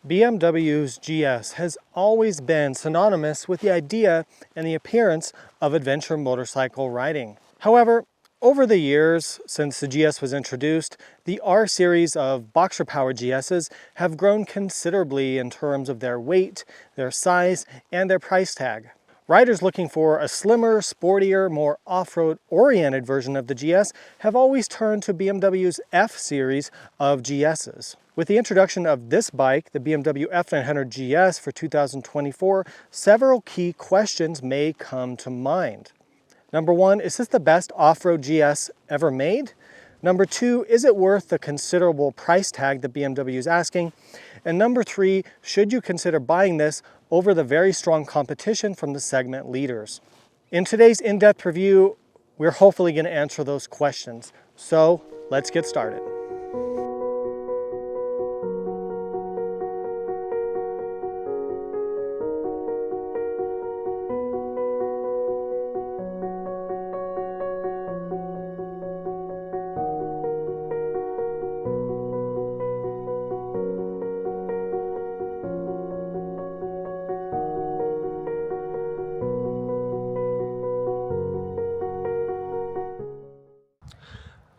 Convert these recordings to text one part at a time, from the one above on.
BMW's GS has always been synonymous with the idea and the appearance of adventure motorcycle riding. However, over the years since the GS was introduced, the R series of boxer-powered GSs have grown considerably in terms of their weight, their size, and their price tag. Riders looking for a slimmer, sportier, more off-road oriented version of the GS have always turned to BMW's F series of GSs. With the introduction of this bike, the BMW F900GS for 2024, several key questions may come to mind. Number one, is this the best off-road GS ever made? Number two, is it worth the considerable price tag that BMW is asking? And number three, should you consider buying this over the very strong competition from the segment leaders? In today's in-depth review, we're hopefully going to answer those questions. So let's get started.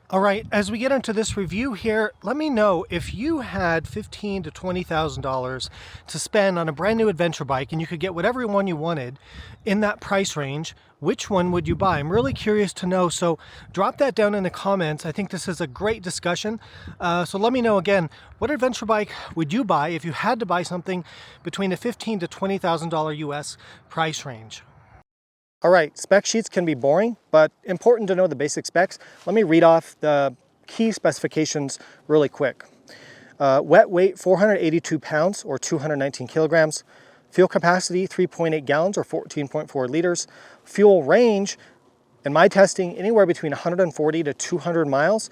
All right, as we get into this review here, let me know if you had $15,000 to $20,000 to spend on a brand new adventure bike and you could get whatever one you wanted in that price range, which one would you buy? I'm really curious to know, so drop that down in the comments. I think this is a great discussion. So let me know again, what adventure bike would you buy if you had to buy something between a $15,000 to $20,000 US price range? All right, spec sheets can be boring, but important to know the basic specs. Let me read off the key specifications really quick. Wet weight, 482 pounds or 219 kilograms. Fuel capacity, 3.8 gallons or 14.4 liters. Fuel range, in my testing, anywhere between 140 to 200 miles,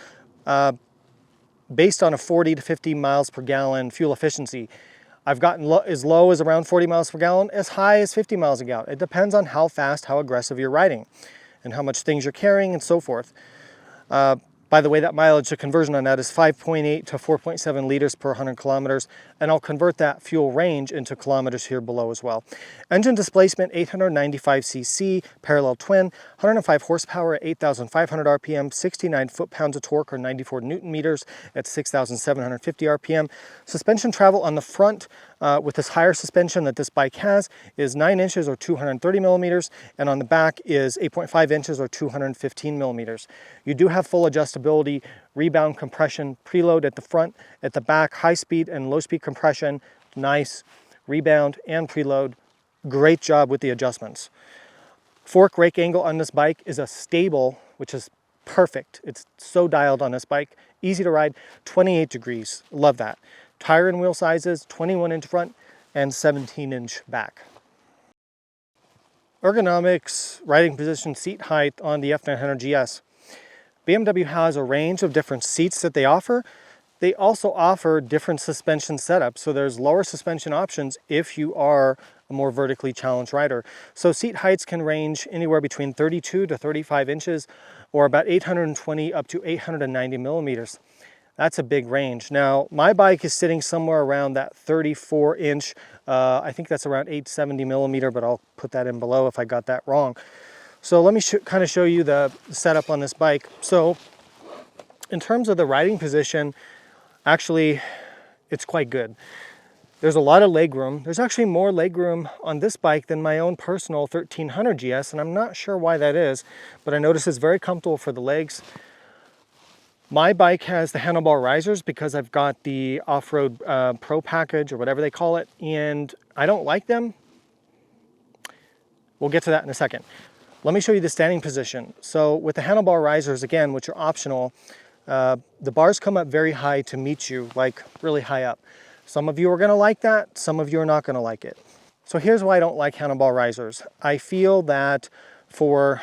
based on a 40 to 50 miles per gallon fuel efficiency. I've gotten as low as around 40 miles per gallon, as high as 50 miles a gallon. It depends on how fast, how aggressive you're riding, and how much things you're carrying and so forth. By the way, that mileage, the conversion on that is 5.8 to 4.7 liters per 100 kilometers, and I'll convert that fuel range into kilometers here below as well. Engine displacement, 895 cc, parallel twin, 105 horsepower at 8,500 RPM, 69 foot-pounds of torque or 94 Newton meters at 6,750 RPM. Suspension travel on the front with this higher suspension that this bike has is 9 inches or 230 millimeters, and on the back is 8.5 inches or 215 millimeters. You do have full adjustability, rebound compression, preload at the front, at the back, high speed and low speed compression, nice rebound and preload. Great job with the adjustments. Fork rake angle on this bike is a stable, which is perfect. It's so dialed on this bike, easy to ride, 28 degrees, love that. Tire and wheel sizes, 21-inch front and 17-inch back. Ergonomics, riding position, seat height on the F900GS. BMW has a range of different seats that they offer. They also offer different suspension setups, so there's lower suspension options if you are a more vertically challenged rider. So seat heights can range anywhere between 32 to 35 inches or about 820 up to 890 millimeters. That's a big range. Now, my bike is sitting somewhere around that 34-inch. I think that's around 870 millimeter, but I'll put that in below if I got that wrong. So let me kind of show you the setup on this bike. So in terms of the riding position, actually, it's quite good. There's a lot of leg room. There's actually more leg room on this bike than my own personal 1300GS, and I'm not sure why that is, but I notice it's very comfortable for the legs. My bike has the handlebar risers because I've got the off-road pro package or whatever they call it, and I don't like them. We'll get to that in a second. Let me show you the standing position. So with the handlebar risers, again, which are optional, the bars come up very high to meet you, like really high up. Some of you are gonna like that, some of you are not gonna like it. So here's why I don't like handlebar risers. I feel that for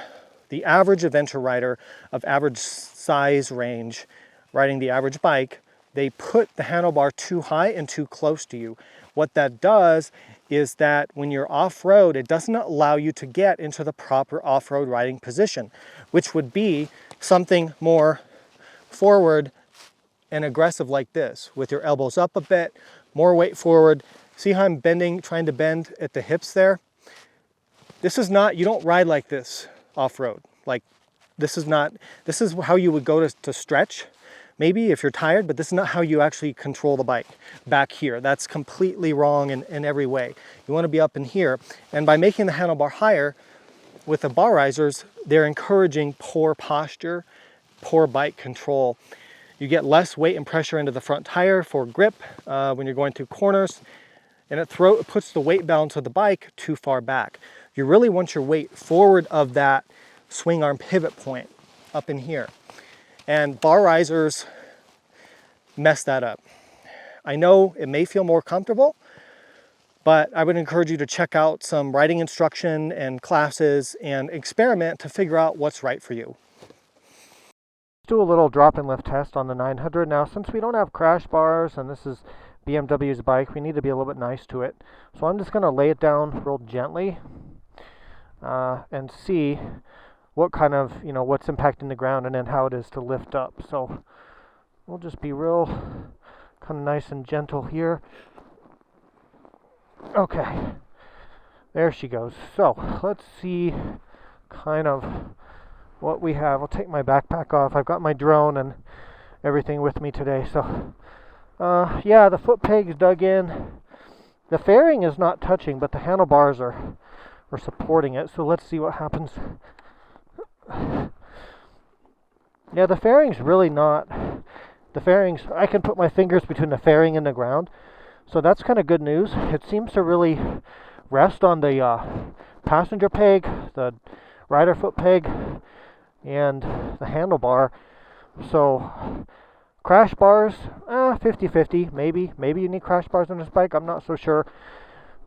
the average adventure rider of average size range, riding the average bike, they put the handlebar too high and too close to you. What that does is that when you're off-road, it doesn't allow you to get into the proper off-road riding position, which would be something more forward and aggressive like this, with your elbows up a bit, more weight forward. See how I'm bending, trying to bend at the hips there? This is not, you don't ride like this off-road. Like, this is how you would go to stretch, maybe if you're tired, but this is not how you actually control the bike back here. That's completely wrong in every way. You want to be up in here, and by making the handlebar higher with the bar risers, they're encouraging poor posture, poor bike control. You get less weight and pressure into the front tire for grip when you're going through corners, and it puts the weight balance of the bike too far back. You really want your weight forward of that swing arm pivot point up in here. And bar risers mess that up. I know it may feel more comfortable, but I would encourage you to check out some riding instruction and classes and experiment to figure out what's right for you. Let's do a little drop and lift test on the 900. Now, since we don't have crash bars and this is BMW's bike, we need to be a little bit nice to it. So I'm just going to lay it down real gently and see what kind of, what's impacting the ground and then how it is to lift up. So we'll just be real kind of nice and gentle here. Okay, there she goes. So let's see kind of what we have. I'll take my backpack off. I've got my drone and everything with me today. So yeah, the foot peg's dug in. The fairing is not touching, but the handlebars are supporting it. So let's see what happens. Yeah, the fairing's really not. The fairings, I can put my fingers between the fairing and the ground. So that's kind of good news. It seems to really rest on the passenger peg, the rider foot peg, and the handlebar. So crash bars, 50-50, maybe. Maybe you need crash bars on this bike, I'm not so sure.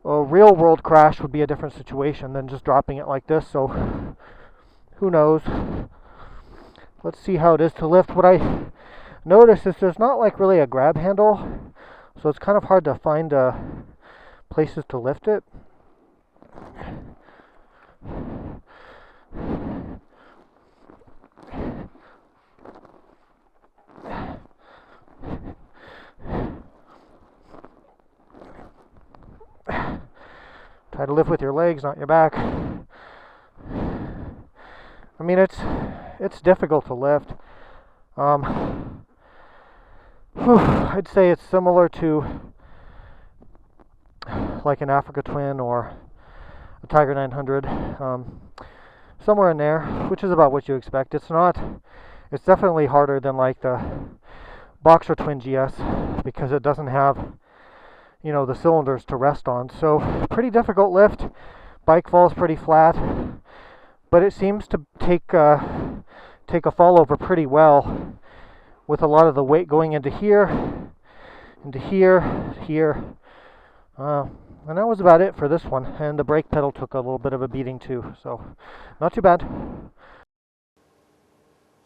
A real world crash would be a different situation than just dropping it like this, so who knows. Let's see how it is to lift. What I notice is there's not like really a grab handle, so it's kind of hard to find places to lift it. Try to lift with your legs, not your back. I mean, it's difficult to lift. I'd say it's similar to like an Africa Twin or a Tiger 900, somewhere in there, which is about what you expect. It's definitely harder than like the Boxer Twin GS because it doesn't have, the cylinders to rest on. So pretty difficult lift. Bike falls pretty flat, but it seems to take a fall over pretty well, with a lot of the weight going into here, here. And that was about it for this one. And the brake pedal took a little bit of a beating too, so not too bad.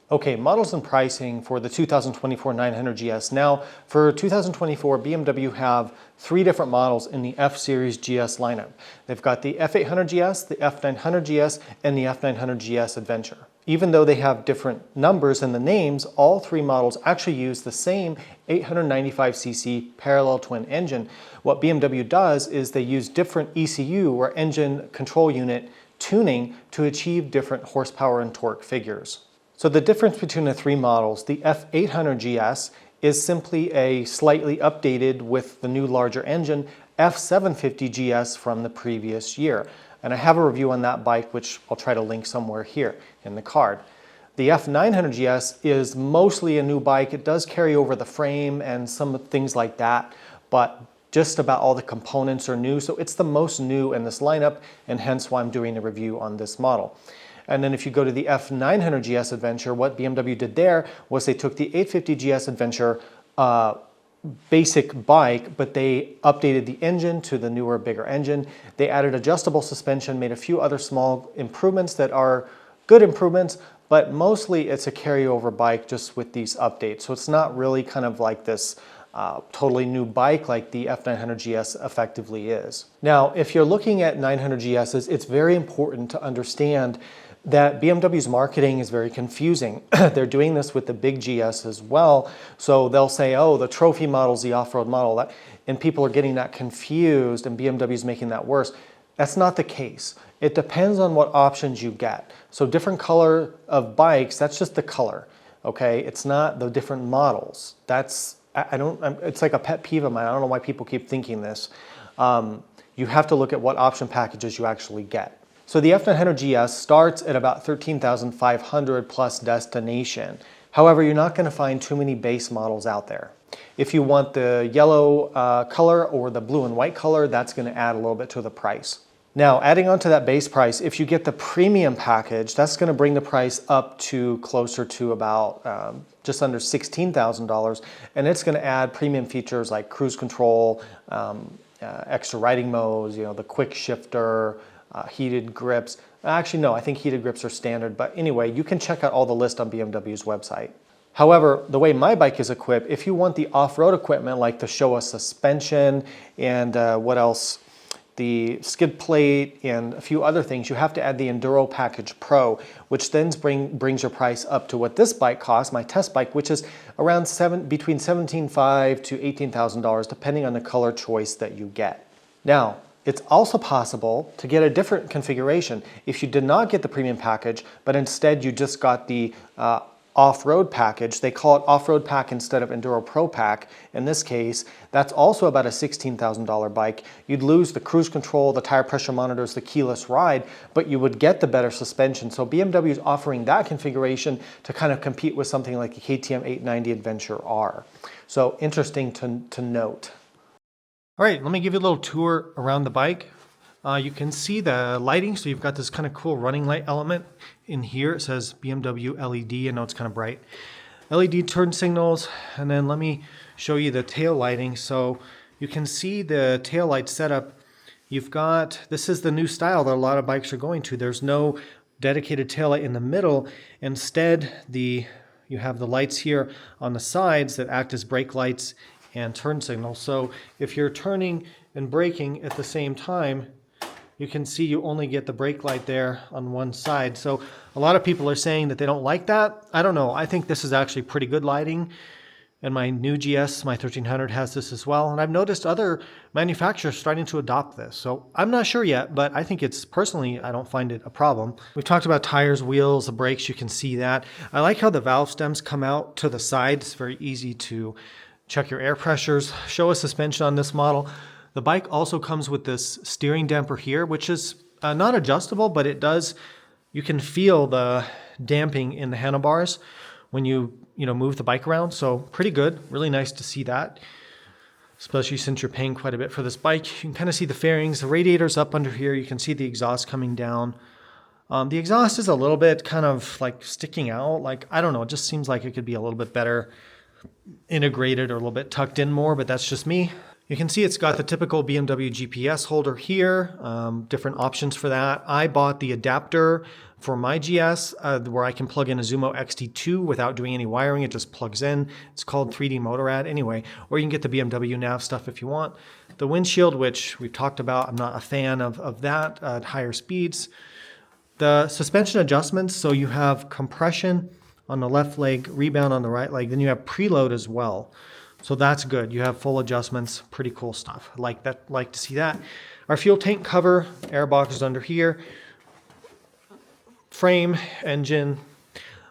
Okay, models and pricing for the 2024 900GS. Now, for 2024, BMW have 3 different models in the F-Series GS lineup. They've got the F800GS, the F900GS, and the F900GS Adventure. Even though they have different numbers in the names, all 3 models actually use the same 895cc parallel twin engine. What BMW does is they use different ECU, or engine control unit, tuning to achieve different horsepower and torque figures. So the difference between the 3 models, the F800GS is simply a slightly updated with the new larger engine F750GS from the previous year. And I have a review on that bike, which I'll try to link somewhere here in the card. The F900GS is mostly a new bike. It does carry over the frame and some things like that, but just about all the components are new. So it's the most new in this lineup, and hence why I'm doing a review on this model. And then if you go to the F900GS Adventure, what BMW did there was they took the 850GS Adventure basic bike, but they updated the engine to the newer, bigger engine. They added adjustable suspension, made a few other small improvements that are good improvements, but mostly it's a carryover bike just with these updates. So it's not really kind of like this totally new bike like the F900GS effectively is. Now, if you're looking at 900GSs, it's very important to understand that BMW's marketing is very confusing. They're doing this with the big GS as well. So they'll say, oh, the trophy model's the off-road model, and people are getting that confused, and BMW's making that worse. That's not the case. It depends on what options you get. So different color of bikes, that's just the color, okay? It's not the different models. That's, it's like a pet peeve of mine. I don't know why people keep thinking this. You have to look at what option packages you actually get. So the F900GS starts at about $13,500 plus destination. However, you're not going to find too many base models out there. If you want the yellow color or the blue and white color, that's going to add a little bit to the price. Now, adding on to that base price, if you get the premium package, that's going to bring the price up to closer to about just under $16,000, and it's going to add premium features like cruise control, extra riding modes, the quick shifter, heated grips. Actually, no, I think heated grips are standard, but anyway, you can check out all the list on BMW's website. However, the way my bike is equipped, if you want the off-road equipment like the Showa suspension and what else, the skid plate and a few other things, you have to add the Enduro Package Pro, which then brings your price up to what this bike costs, my test bike, which is around between $17,500 to $18,000, depending on the color choice that you get. Now, it's also possible to get a different configuration. If you did not get the premium package, but instead you just got the off-road package, they call it off-road pack instead of Enduro Pro Pack. In this case, that's also about a $16,000 bike. You'd lose the cruise control, the tire pressure monitors, the keyless ride, but you would get the better suspension. So BMW is offering that configuration to kind of compete with something like the KTM 890 Adventure R. So interesting to note. All right, let me give you a little tour around the bike. You can see the lighting, so you've got this kind of cool running light element in here. It says BMW LED. I know it's kind of bright. LED turn signals, and then let me show you the tail lighting. So you can see the tail light setup. You've got, this is the new style that a lot of bikes are going to. There's no dedicated tail light in the middle. Instead, you have the lights here on the sides that act as brake lights and turn signals. So if you're turning and braking at the same time, you can see you only get the brake light there on one side. So a lot of people are saying that they don't like that. I don't know. I think this is actually pretty good lighting. And my new GS, my 1300, has this as well. And I've noticed other manufacturers starting to adopt this. So I'm not sure yet, but I think it's, personally, I don't find it a problem. We've talked about tires, wheels, the brakes. You can see that. I like how the valve stems come out to the side. It's very easy to check your air pressures. Showa suspension on this model. The bike also comes with this steering damper here, which is not adjustable, but it does, you can feel the damping in the handlebars when you move the bike around. So pretty good, really nice to see that, especially since you're paying quite a bit for this bike. You can kind of see the fairings, the radiator's up under here. You can see the exhaust coming down. The exhaust is a little bit kind of like sticking out. Like, I don't know, it just seems like it could be a little bit better integrated or a little bit tucked in more, but that's just me. You can see it's got the typical BMW GPS holder here, different options for that. I bought the adapter for my GS where I can plug in a Zumo XT2 without doing any wiring. It just plugs in. It's called 3D Motorrad anyway, or you can get the BMW nav stuff if you want. The windshield, which we've talked about, I'm not a fan of that at higher speeds. The suspension adjustments, so you have compression on the left leg, rebound on the right leg, then you have preload as well. So that's good. You have full adjustments, pretty cool stuff. Like to see that. Our fuel tank cover, air box is under here. Frame, engine.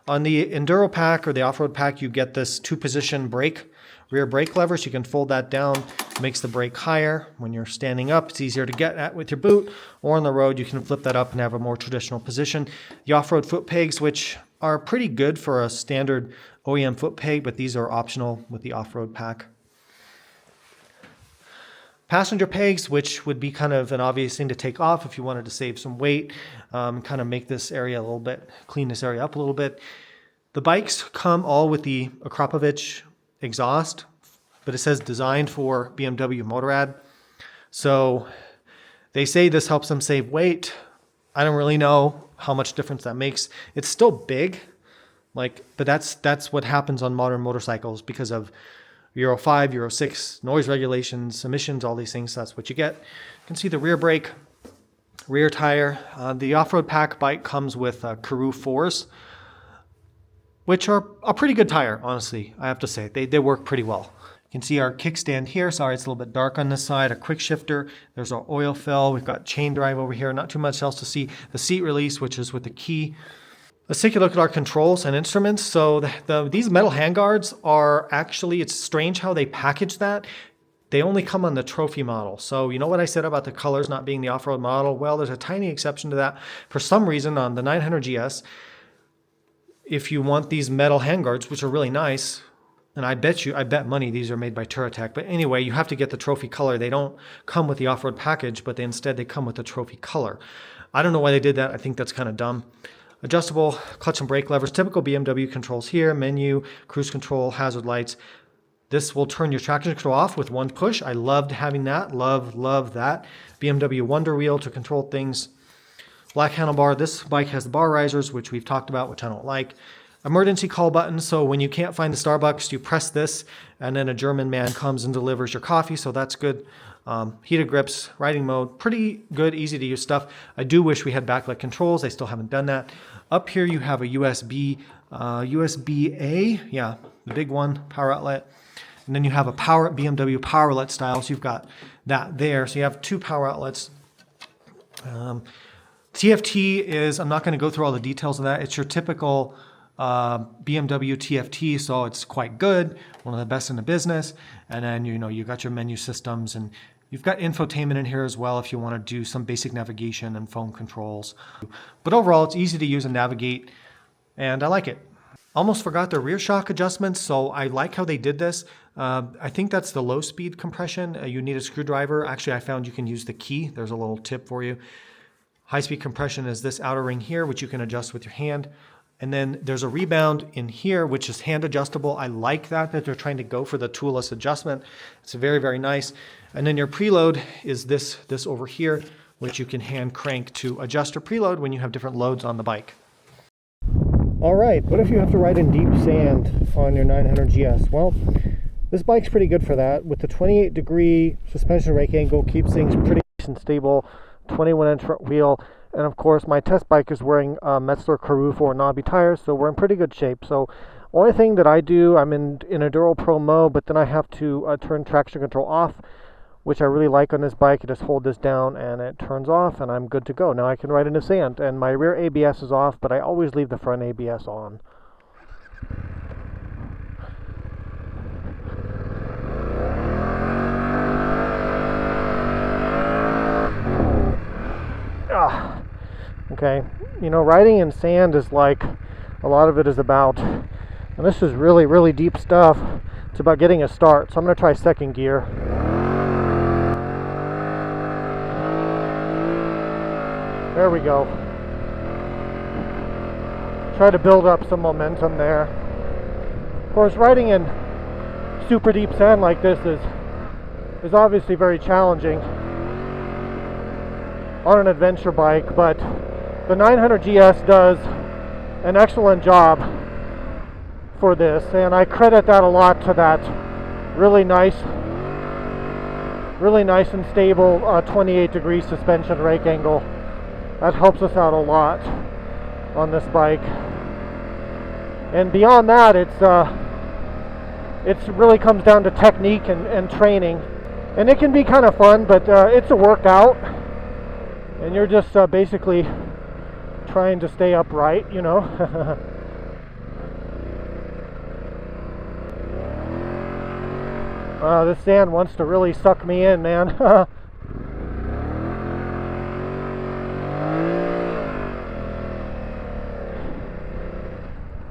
On the Enduro pack or the off-road pack, you get this 2-position brake, rear brake lever, so you can fold that down. It makes the brake higher. When you're standing up, it's easier to get at with your boot, or on the road, you can flip that up and have a more traditional position. The off-road foot pegs, which are pretty good for a standard OEM foot peg, but these are optional with the off-road pack. Passenger pegs, which would be kind of an obvious thing to take off if you wanted to save some weight, kind of make this area a little bit, clean this area up a little bit. The bikes come all with the Akrapovic exhaust, but it says designed for BMW Motorrad. So they say this helps them save weight. I don't really know how much difference that makes. It's still big, but that's what happens on modern motorcycles because of Euro 5, Euro 6, noise regulations, emissions, all these things. So that's what you get. You can see the rear brake. rear tire. The off-road pack bike comes with Karoo 4s, which are a pretty good tire, honestly, I have to say. They work pretty well. You can see our kickstand here. Sorry, it's a little bit dark on this side. A quick shifter. There's our oil fill. We've got chain drive over here. Not too much else to see. The seat release, which is with the key. Let's take a look at our controls and instruments. So these metal handguards are actually, it's strange how they package that. They only come on the trophy model. So you know what I said about the colors not being the off-road model? Well, there's a tiny exception to that. For some reason on the 900GS, if you want these metal handguards, which are really nice, and I bet money these are made by Turatech. But anyway, you have to get the trophy color. They don't come with the off-road package, but instead they come with the trophy color. I don't know why they did that. I think that's kind of dumb. Adjustable clutch and brake levers, typical BMW controls here, menu, cruise control, hazard lights. This will turn your traction control off with one push. I loved having that, love that. BMW Wonder Wheel to control things. Black handlebar, this bike has the bar risers, which we've talked about, which I don't like. Emergency call button, so when you can't find the Starbucks, you press this, and then a German man comes and delivers your coffee, so that's good. Heated grips, riding mode, pretty good, easy to use stuff. I do wish we had backlit controls. I still haven't done that. Up here you have a USB-A, yeah, the big one, power outlet. And then you have a BMW power outlet style, so you've got that there. So you have two power outlets. TFT is, I'm not going to go through all the details of that. It's your typical BMW TFT, so it's quite good, one of the best in the business. And then you got your menu systems, and you've got infotainment in here as well if you want to do some basic navigation and phone controls. But overall, it's easy to use and navigate, and I like it. Almost forgot the rear shock adjustments, so I like how they did this. I think that's the low speed compression. You need a screwdriver. Actually, I found you can use the key. There's a little tip for you. High speed compression is this outer ring here, which you can adjust with your hand. And then there's a rebound in here, which is hand adjustable. I like that they're trying to go for the toolless adjustment. It's very, very nice. And then your preload is this over here, which you can hand crank to adjust your preload when you have different loads on the bike. All right, what if you have to ride in deep sand on your 900GS? Well, this bike's pretty good for that. With the 28-degree suspension rake angle, keeps things pretty nice and stable. 21-inch front wheel, and of course my test bike is wearing Metzler Karoo 4 knobby tires, so we're in pretty good shape. So only thing that I do, I'm in Enduro Pro mode, but then I have to turn traction control off, which I really like on this bike. You just hold this down and it turns off, and I'm good to go. Now I can ride in the sand, and my rear ABS is off, but I always leave the front ABS on. Okay, riding in sand is like, a lot of it is about, and this is really, really deep stuff, it's about getting a start. So I'm going to try second gear. There we go. Try to build up some momentum there. Of course, riding in super deep sand like this is obviously very challenging on an adventure bike, but the 900GS does an excellent job for this, and I credit that a lot to that really nice and stable 28-degree suspension rake angle. That helps us out a lot on this bike. And beyond that, it's really comes down to technique and training, and it can be kind of fun, but it's a workout. And you're just basically trying to stay upright, This sand wants to really suck me in, man.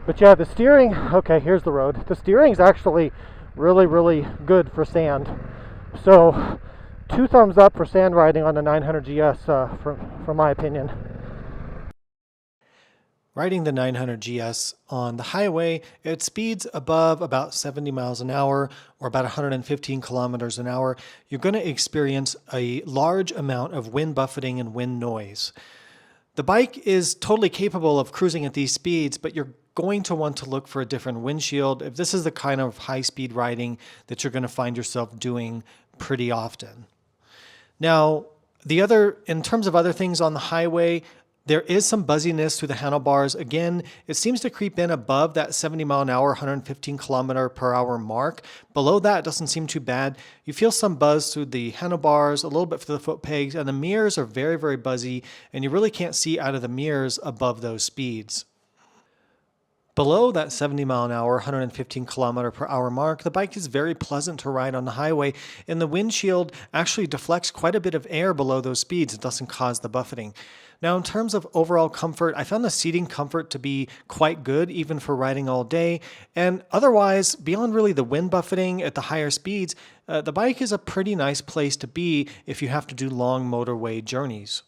But yeah, the steering, okay, here's the road. The steering's actually really, really good for sand. So 2 thumbs up for sand riding on the 900GS, from my opinion. Riding the 900GS on the highway, it speeds above about 70 miles an hour or about 115 kilometers an hour. You're going to experience a large amount of wind buffeting and wind noise. The bike is totally capable of cruising at these speeds, but you're going to want to look for a different windshield if this is the kind of high-speed riding that you're going to find yourself doing pretty often. Now, In terms of other things on the highway, there is some buzziness through the handlebars. Again, it seems to creep in above that 70 mile an hour, 115 kilometer per hour mark. Below that, it doesn't seem too bad. You feel some buzz through the handlebars, a little bit through the foot pegs, and the mirrors are very, very buzzy, and you really can't see out of the mirrors above those speeds. Below that 70 mile an hour, 115 kilometer per hour mark, the bike is very pleasant to ride on the highway, and the windshield actually deflects quite a bit of air below those speeds. It doesn't cause the buffeting. Now, in terms of overall comfort, I found the seating comfort to be quite good, even for riding all day. And otherwise, beyond really the wind buffeting at the higher speeds, the bike is a pretty nice place to be if you have to do long motorway journeys.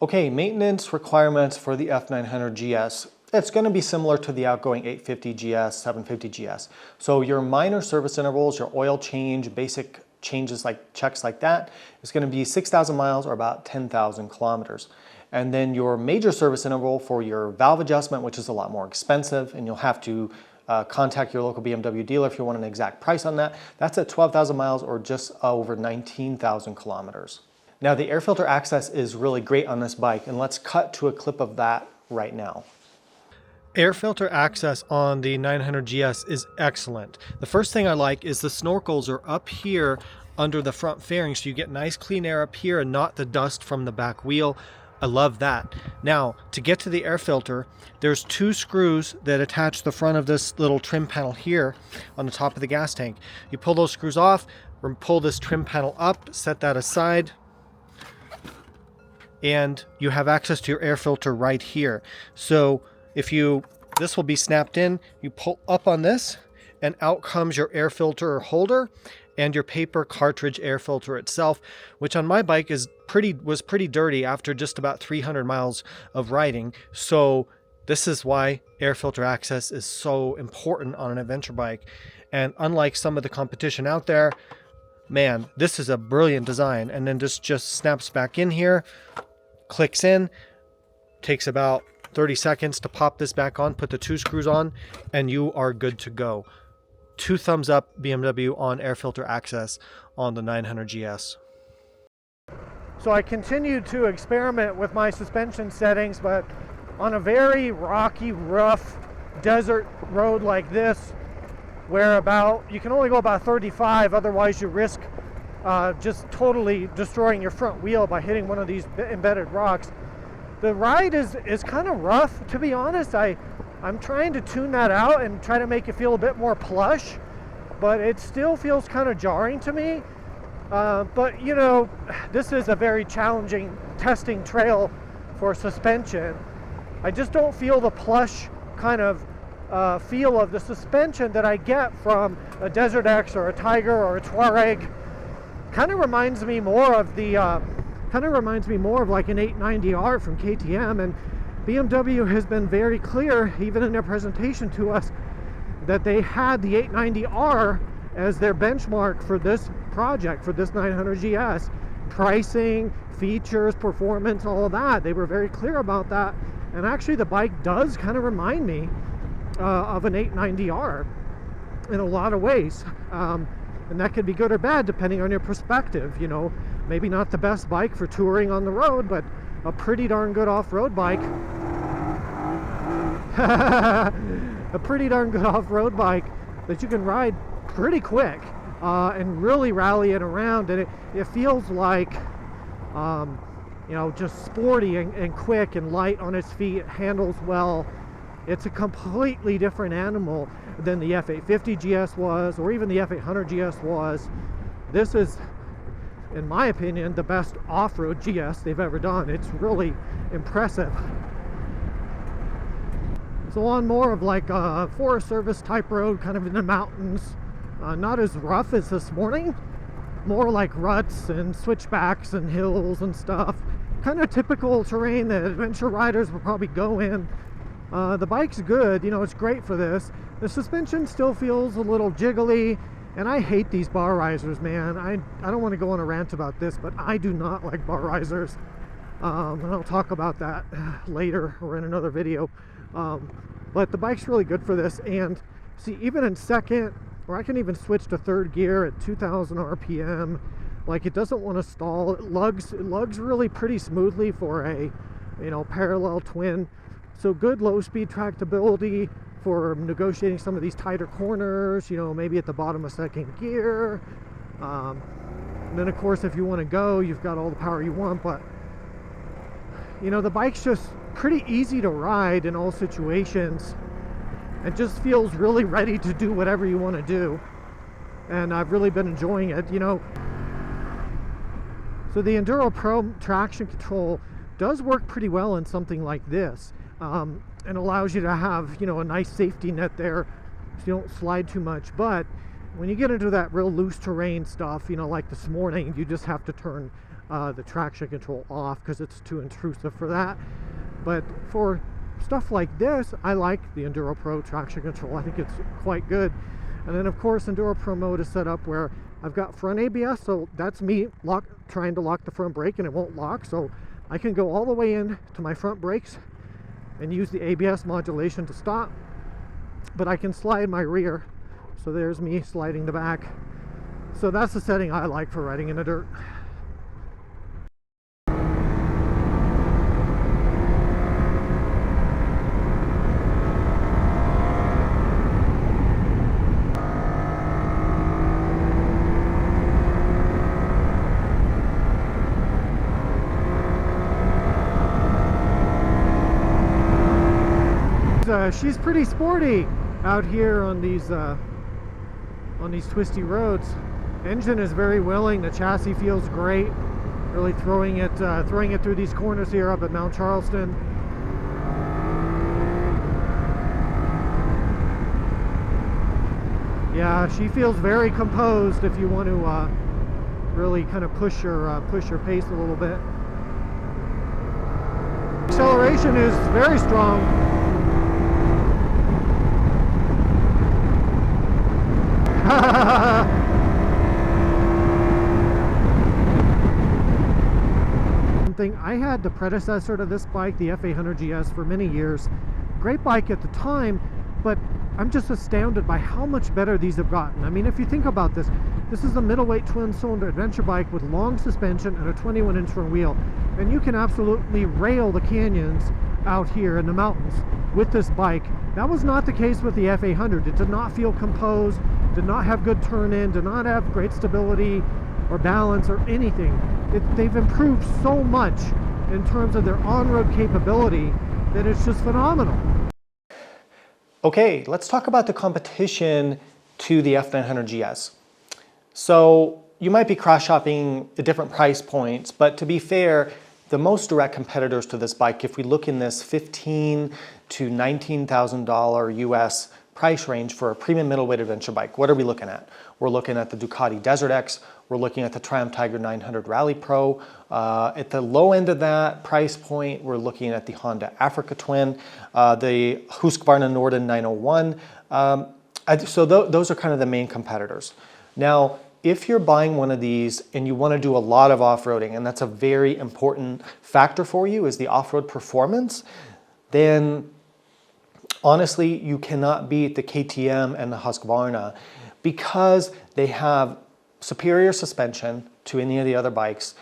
Okay, maintenance requirements for the F900GS. It's going to be similar to the outgoing 850GS, 750GS. So your minor service intervals, your oil change, basic changes like checks like that, is going to be 6,000 miles or about 10,000 kilometers. And then your major service interval for your valve adjustment, which is a lot more expensive, and you'll have to contact your local BMW dealer if you want an exact price on that. That's at 12,000 miles or just over 19,000 kilometers. Now the air filter access is really great on this bike, and let's cut to a clip of that right now. Air filter access on the 900GS is excellent. The first thing I like is the snorkels are up here under the front fairing, so you get nice clean air up here and not the dust from the back wheel. I love that. Now, to get to the air filter, there's two screws that attach the front of this little trim panel here on the top of the gas tank. You pull those screws off, pull this trim panel up, set that aside, and you have access to your air filter right here. So this will be snapped in, you pull up on this, and out comes your air filter holder and your paper cartridge air filter itself, which on my bike was pretty dirty after just about 300 miles of riding. So this is why air filter access is so important on an adventure bike. And unlike some of the competition out there, man, this is a brilliant design. And then this just snaps back in here, clicks in, takes about 30 seconds to pop this back on, put the two screws on, and you are good to go. 2 thumbs up BMW on air filter access on the 900GS. So I continued to experiment with my suspension settings, but on a very rocky, rough desert road like this, where you can only go about 35, otherwise you risk just totally destroying your front wheel by hitting one of these embedded rocks. The ride is kind of rough, to be honest. I'm trying to tune that out and try to make it feel a bit more plush, but it still feels kind of jarring to me. But you know, this is a very challenging testing trail for suspension. I just don't feel the plush kind of feel of the suspension that I get from a DesertX or a Tiger or a Touareg. Kind of reminds me more of like an 890R from KTM, and BMW has been very clear, even in their presentation to us, that they had the 890R as their benchmark for this project, for this 900GS. Pricing, features, performance, all of that. They were very clear about that, and actually the bike does kind of remind me of an 890R in a lot of ways. And that could be good or bad depending on your perspective. You know, maybe not the best bike for touring on the road, but a pretty darn good off-road bike. A pretty darn good off-road bike that you can ride pretty quick and really rally it around, and it feels like you know, just sporty and quick and light on its feet. It handles well. It's a completely different animal than the F850GS was, or even the F800GS was. This is, in my opinion, the best off-road GS they've ever done. It's really impressive. It's on more of like a Forest Service type road, kind of in the mountains. Not as rough as this morning. More like ruts and switchbacks and hills and stuff. Kind of typical terrain that adventure riders will probably go in. The bike's good, you know, it's great for this. The suspension still feels a little jiggly, and I hate these bar risers, man. I don't want to go on a rant about this, but I do not like bar risers. And I'll talk about that later or in another video. But the bike's really good for this, and see, even in second, or I can even switch to third gear at 2,000 RPM Like, it doesn't want to stall. It lugs really pretty smoothly for a, you know, parallel twin. So good low speed tractability for negotiating some of these tighter corners, you know, maybe at the bottom of second gear. And then of course, if you want to go, you've got all the power you want, but you know, the bike's just pretty easy to ride in all situations. It just feels really ready to do whatever you want to do. And I've really been enjoying it, you know. So the Enduro Pro traction control does work pretty well in something like this, and allows you to have, you know, a nice safety net there so you don't slide too much. But when you get into that real loose terrain stuff, you know, like this morning, you just have to turn the traction control off because it's too intrusive for that. But for stuff like this, I like the Enduro Pro traction control. I think it's quite good. And then of course, Enduro Pro mode is set up where I've got front ABS, so that's me trying to lock the front brake and it won't lock. So I can go all the way in to my front brakes and use the ABS modulation to stop, but I can slide my rear. So there's me sliding the back. So that's the setting I like for riding in the dirt. She's pretty sporty out here on these twisty roads. Engine is very willing. The chassis feels great. Really throwing it through these corners here up at Mount Charleston. Yeah, she feels very composed if you want to really kind of push your pace a little bit. Acceleration is very strong. I had the predecessor to this bike, the F900GS, for many years. Great bike at the time, but I'm just astounded by how much better these have gotten. I mean, if you think about this, this is a middleweight twin-cylinder adventure bike with long suspension and a 21-inch front wheel, and you can absolutely rail the canyons out here in the mountains with this bike. That was not the case with the F800. It did not feel composed, did not have good turn-in, did not have great stability or balance or anything. They've improved so much in terms of their on-road capability that it's just phenomenal. Okay, let's talk about the competition to the F900GS. So you might be cross-shopping at different price points, but to be fair, the most direct competitors to this bike, if we look in this $15,000 to $19,000 US price range for a premium middleweight adventure bike, what are we looking at? We're looking at the Ducati DesertX, we're looking at the Triumph Tiger 900 Rally Pro. At the low end of that price point, we're looking at the Honda Africa Twin, the Husqvarna Norden 901. So those are kind of the main competitors. Now, if you're buying one of these and you want to do a lot of off-roading, and that's a very important factor for you is the off-road performance, then honestly, you cannot beat the KTM and the Husqvarna because they have superior suspension to any of the other bikes,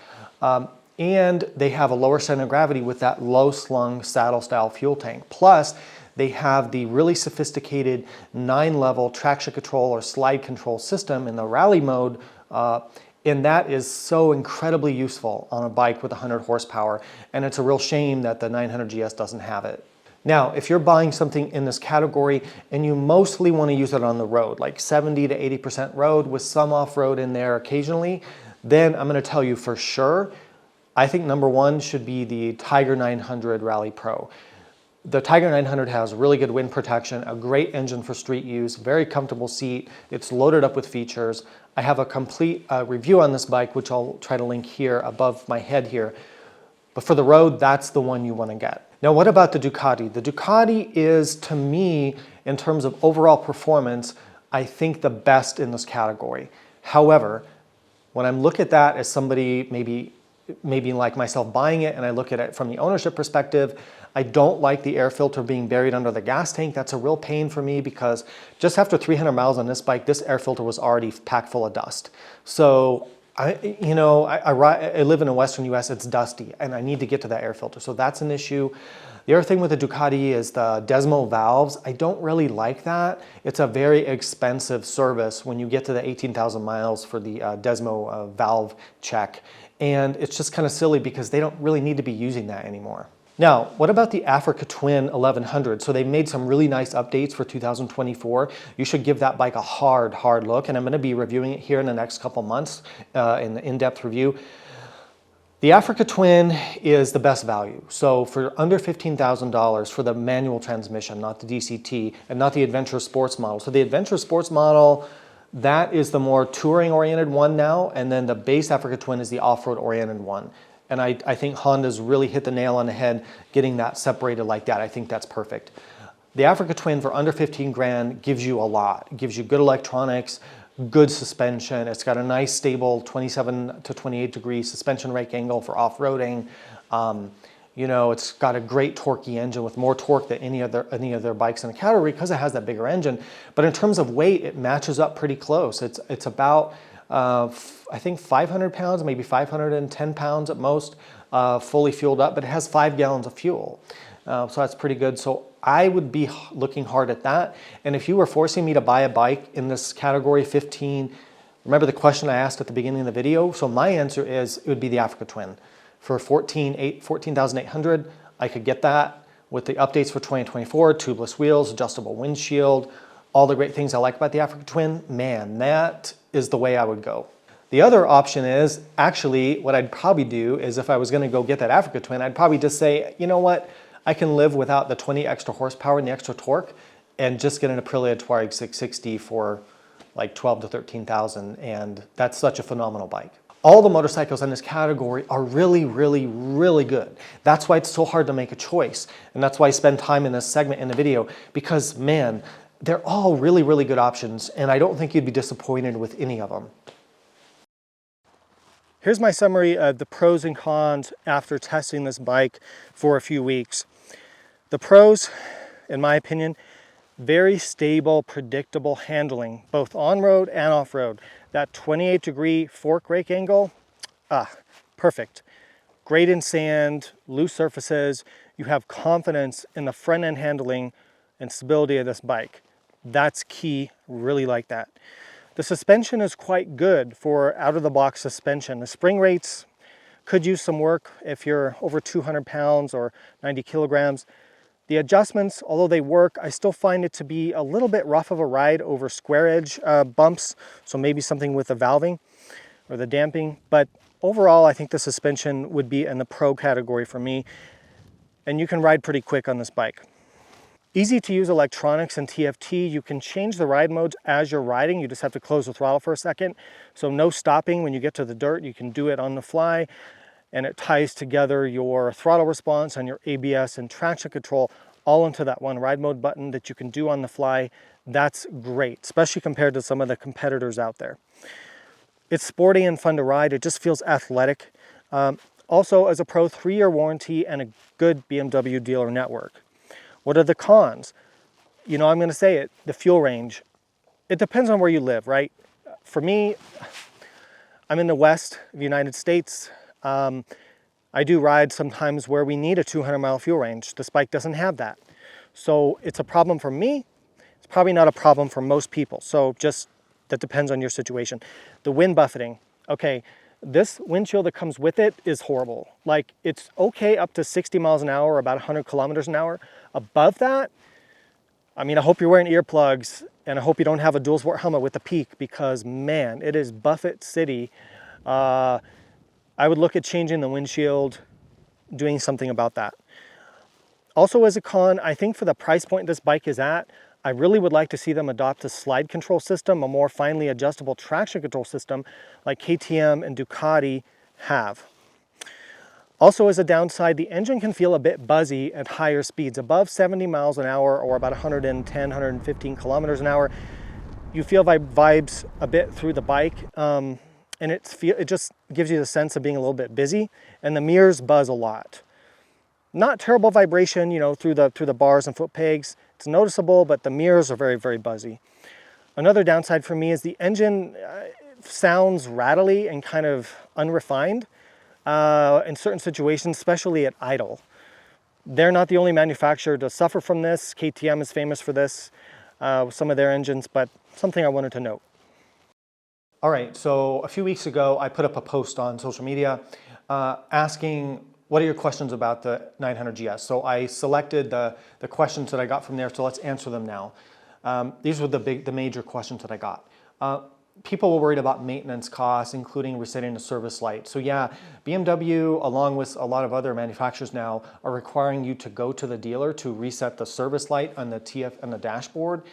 and they have a lower center of gravity with that low-slung saddle-style fuel tank. Plus, they have the really sophisticated 9-level traction control or slide control system in the rally mode, and that is so incredibly useful on a bike with 100 horsepower, and it's a real shame that the 900GS doesn't have it. Now, if you're buying something in this category and you mostly want to use it on the road, like 70 to 80% road with some off-road in there occasionally, then I'm going to tell you for sure, I think number one should be the Tiger 900 Rally Pro. The Tiger 900 has really good wind protection, a great engine for street use, very comfortable seat. It's loaded up with features. I have a complete review on this bike, which I'll try to link here above my head here. But for the road, that's the one you want to get. Now, what about the Ducati? The Ducati is, to me, in terms of overall performance, I think the best in this category. However, when I look at that as somebody maybe like myself buying it and I look at it from the ownership perspective, I don't like the air filter being buried under the gas tank. That's a real pain for me because just after 300 miles on this bike, this air filter was already packed full of dust. So I live in the Western US, it's dusty, and I need to get to that air filter. So that's an issue. The other thing with the Ducati is the Desmo valves. I don't really like that. It's a very expensive service when you get to the 18,000 miles for the Desmo valve check. And it's just kind of silly because they don't really need to be using that anymore. Now, what about the Africa Twin 1100? So they made some really nice updates for 2024. You should give that bike a hard look, and I'm gonna be reviewing it here in the next couple months in the in-depth review. The Africa Twin is the best value. So for under $15,000 for the manual transmission, not the DCT, and not the Adventure Sports model. So the Adventure Sports model, that is the more touring-oriented one now, and then the base Africa Twin is the off-road oriented one. And I think Honda's really hit the nail on the head getting that separated like that. I think that's perfect. The Africa Twin for under 15 grand gives you a lot. It gives you good electronics, good suspension. It's got a nice stable 27 to 28 degree suspension rake angle for off-roading. It's got a great torquey engine with more torque than any other bikes in the category because it has that bigger engine. But in terms of weight, it matches up pretty close. It's about I think 500 pounds, maybe 510 pounds at most, fully fueled up, but it has 5 gallons of fuel. So that's pretty good. So I would be looking hard at that. And if you were forcing me to buy a bike in this category 15, remember the question I asked at the beginning of the video? So my answer is it would be the Africa Twin. For 14,800, I could get that with the updates for 2024, tubeless wheels, adjustable windshield, all the great things I like about the Africa Twin. Man, that is the way I would go. The other option is, actually, what I'd probably do is if I was gonna go get that Africa Twin, I'd probably just say, you know what? I can live without the 20 extra horsepower and the extra torque and just get an Aprilia Tuareg 660 for like 12 to 13,000, and that's such a phenomenal bike. All the motorcycles in this category are really good. That's why it's so hard to make a choice. And that's why I spend time in this segment in the video, because man, they're all really good options, and I don't think you'd be disappointed with any of them. Here's my summary of the pros and cons after testing this bike for a few weeks. The pros, in my opinion, very stable, predictable handling, both on-road and off-road. That 28-degree fork rake angle, perfect. Great in sand, loose surfaces. You have confidence in the front-end handling and stability of this bike. That's key, really like that. The suspension is quite good for out-of-the-box suspension. The spring rates could use some work if you're over 200 pounds or 90 kilograms. The adjustments, although they work, I still find it to be a little bit rough of a ride over square edge bumps, so maybe something with the valving or the damping. But overall, I think the suspension would be in the pro category for me, and you can ride pretty quick on this bike. Easy to use electronics and TFT. You can change the ride modes as you're riding. You just have to close the throttle for a second. So no stopping when you get to the dirt. You can do it on the fly, and it ties together your throttle response and your ABS and traction control all into that one ride mode button that you can do on the fly. That's great, especially compared to some of the competitors out there. It's sporty and fun to ride. It just feels athletic. Also, as a pro, 3-year warranty and a good BMW dealer network. What are the cons? I'm going to say it, the fuel range. It depends on where you live, right? For me, I'm in the west of the United States. I do ride sometimes where we need a 200-mile fuel range. This bike doesn't have that. So it's a problem for me. It's probably not a problem for most people. So just, that depends on your situation. The wind buffeting. Okay, this windshield that comes with it is horrible. Like, it's okay up to 60 miles an hour, or about 100 kilometers an hour. Above that, I hope you're wearing earplugs, and I hope you don't have a dual sport helmet with a peak, because man, it is Buffet City. I would look at changing the windshield, doing something about that. Also, as a con, I think for the price point this bike is at, I really would like to see them adopt a slide control system, a more finely adjustable traction control system like KTM and Ducati have. Also, as a downside, the engine can feel a bit buzzy at higher speeds, above 70 miles an hour or about 110, 115 kilometers an hour. You feel vibes a bit through the bike, and it just gives you the sense of being a little bit busy, and the mirrors buzz a lot. Not terrible vibration, through the bars and foot pegs. It's noticeable, but the mirrors are very buzzy. Another downside for me is the engine sounds rattly and kind of unrefined in certain situations, especially at idle. They're not the only manufacturer to suffer from this. KTM is famous for this with some of their engines, but something I wanted to note. All right, so a few weeks ago, I put up a post on social media asking, what are your questions about the 900GS? So I selected the questions that I got from there, so let's answer them now. These were the major questions that I got. People were worried about maintenance costs, including resetting the service light. So yeah, BMW, along with a lot of other manufacturers now, are requiring you to go to the dealer to reset the service light on the on the dashboard.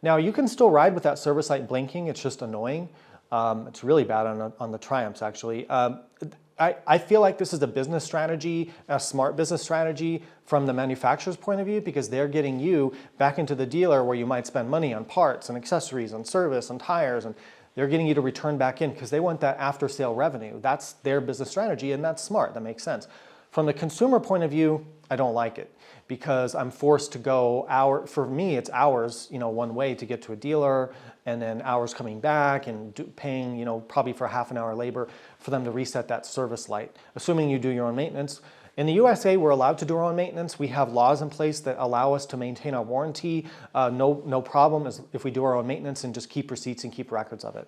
Now you can still ride with that service light blinking, it's just annoying. It's really bad on the Triumphs actually. I feel like this is a business strategy, a smart business strategy from the manufacturer's point of view, because they're getting you back into the dealer where you might spend money on parts and accessories and service and tires, and they're getting you to return back in because they want that after sale revenue. That's their business strategy, and that's smart, that makes sense. From the consumer point of view, I don't like it because I'm forced to go for me it's hours, one way to get to a dealer, and then hours coming back and paying, probably for half an hour labor for them to reset that service light, assuming you do your own maintenance. In the USA, we're allowed to do our own maintenance. We have laws in place that allow us to maintain our warranty. No problem if we do our own maintenance and just keep receipts and keep records of it.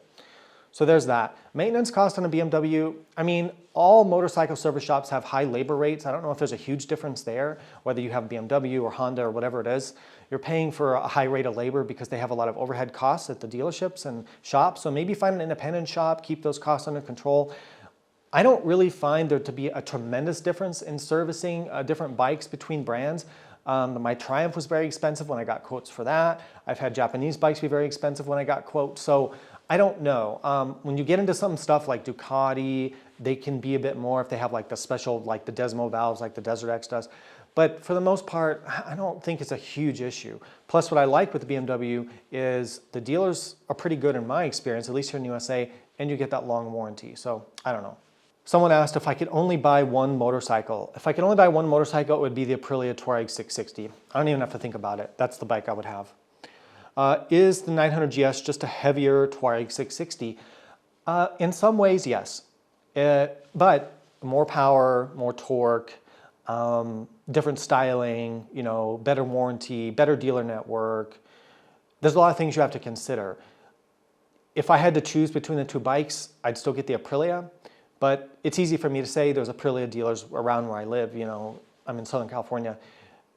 So there's that. Maintenance cost on a BMW, I mean, all motorcycle service shops have high labor rates. I don't know if there's a huge difference there, whether you have BMW or Honda or whatever it is. You're paying for a high rate of labor because they have a lot of overhead costs at the dealerships and shops. So maybe find an independent shop, keep those costs under control. I don't really find there to be a tremendous difference in servicing different bikes between brands. My Triumph was very expensive when I got quotes for that. I've had Japanese bikes be very expensive when I got quotes. So I don't know. When you get into some stuff like Ducati, they can be a bit more if they have like the special, like the Desmo valves like the DesertX does. But for the most part, I don't think it's a huge issue. Plus what I like with the BMW is the dealers are pretty good in my experience, at least here in the USA, and you get that long warranty. So I don't know. Someone asked if I could only buy one motorcycle. If I could only buy one motorcycle, it would be the Aprilia Touareg 660. I don't even have to think about it. That's the bike I would have. Is the 900GS just a heavier Touareg 660? In some ways, yes. But more power, more torque, different styling, better warranty, better dealer network. There's a lot of things you have to consider. If I had to choose between the two bikes, I'd still get the Aprilia. But it's easy for me to say. There's Aprilia dealers around where I live. I'm in Southern California,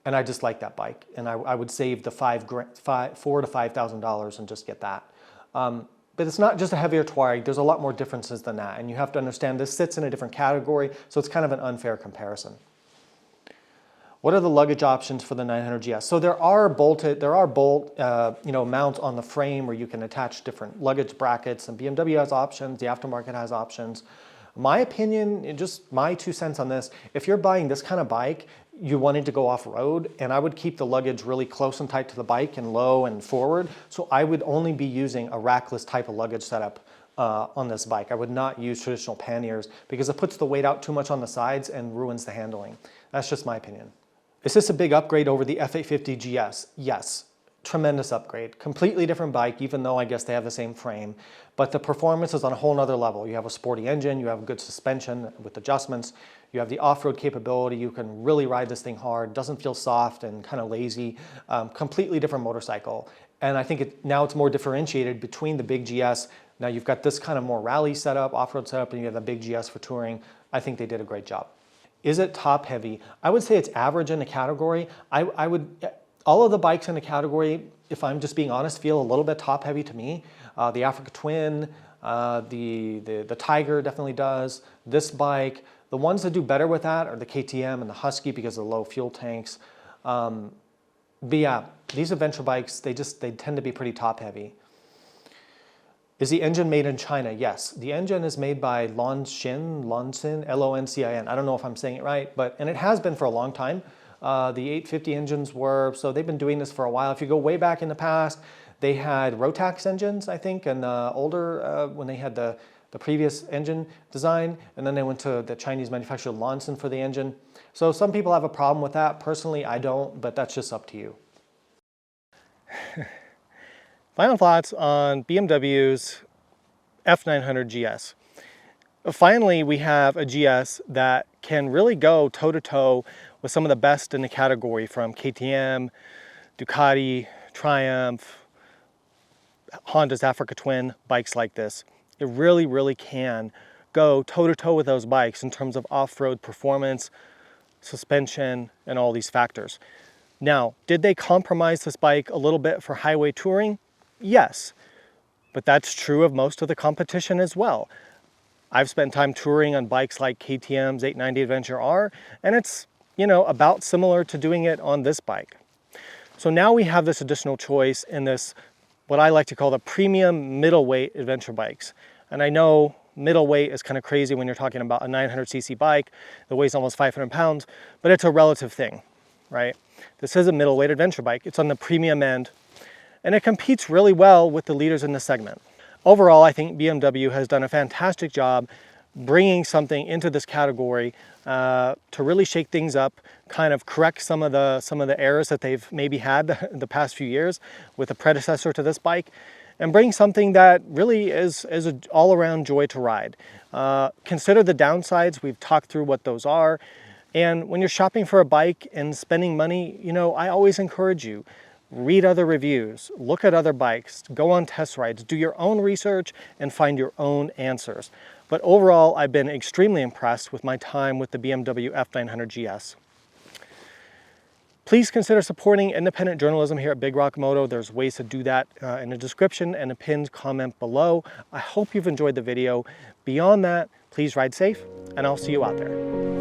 and I just like that bike. And I would save the $4,000 to $5,000 and just get that. But it's not just a heavier Touareg. There's a lot more differences than that, and you have to understand this sits in a different category, so it's kind of an unfair comparison. What are the luggage options for the 900GS? So there are bolt mounts on the frame where you can attach different luggage brackets, and BMW has options. The aftermarket has options. My opinion, just my 2 cents on this, if you're buying this kind of bike, you wanted to go off-road, and I would keep the luggage really close and tight to the bike and low and forward. So I would only be using a rackless type of luggage setup on this bike. I would not use traditional panniers because it puts the weight out too much on the sides and ruins the handling. That's just my opinion. Is this a big upgrade over the F850GS? Yes. Tremendous upgrade. Completely different bike, even though I guess they have the same frame. But the performance is on a whole nother level. You have a sporty engine, you have good suspension with adjustments, you have the off-road capability, you can really ride this thing hard, doesn't feel soft and kind of lazy. Completely different motorcycle. And I think now it's more differentiated between the big GS. Now you've got this kind of more rally setup, off-road setup, and you have the big GS for touring. I think they did a great job. Is it top heavy? I would say it's average in the category. All of the bikes in the category, if I'm just being honest, feel a little bit top heavy to me. The Africa Twin, the Tiger definitely does. This bike, the ones that do better with that are the KTM and the Husky because of the low fuel tanks. But yeah, these adventure bikes, they tend to be pretty top heavy. Is the engine made in China? Yes. The engine is made by Lonsin, L-O-N-C-I-N. I don't know if I'm saying it right, and it has been for a long time. The 850 engines so they've been doing this for a while. If you go way back in the past, they had Rotax engines, I think, and older when they had the previous engine design, and then they went to the Chinese manufacturer Lonsin for the engine. So some people have a problem with that. Personally, I don't, but that's just up to you. Final thoughts on BMW's F900GS. Finally, we have a GS that can really go toe-to-toe with some of the best in the category, from KTM, Ducati, Triumph, Honda's Africa Twin, bikes like this. It really, really can go toe-to-toe with those bikes in terms of off-road performance, suspension, and all these factors. Now, did they compromise this bike a little bit for highway touring? Yes, but that's true of most of the competition as well. I've spent time touring on bikes like KTM's 890 Adventure R, and it's, about similar to doing it on this bike. So now we have this additional choice in this, what I like to call the premium middleweight adventure bikes. And I know middleweight is kind of crazy when you're talking about a 900cc bike that weighs almost 500 pounds, but it's a relative thing, right? This is a middleweight adventure bike. It's on the premium end, and it competes really well with the leaders in the segment. Overall, I think BMW has done a fantastic job bringing something into this category to really shake things up, kind of correct some of the errors that they've maybe had the past few years with the predecessor to this bike, and bring something that really is an all-around joy to ride. Consider the downsides. We've talked through what those are. And when you're shopping for a bike and spending money, I always encourage you, read other reviews, look at other bikes, go on test rides, do your own research, and find your own answers. But overall, I've been extremely impressed with my time with the BMW F900GS. Please consider supporting independent journalism here at Big Rock Moto. There's ways to do that in the description and a pinned comment below. I hope you've enjoyed the video. Beyond that, please ride safe, and I'll see you out there.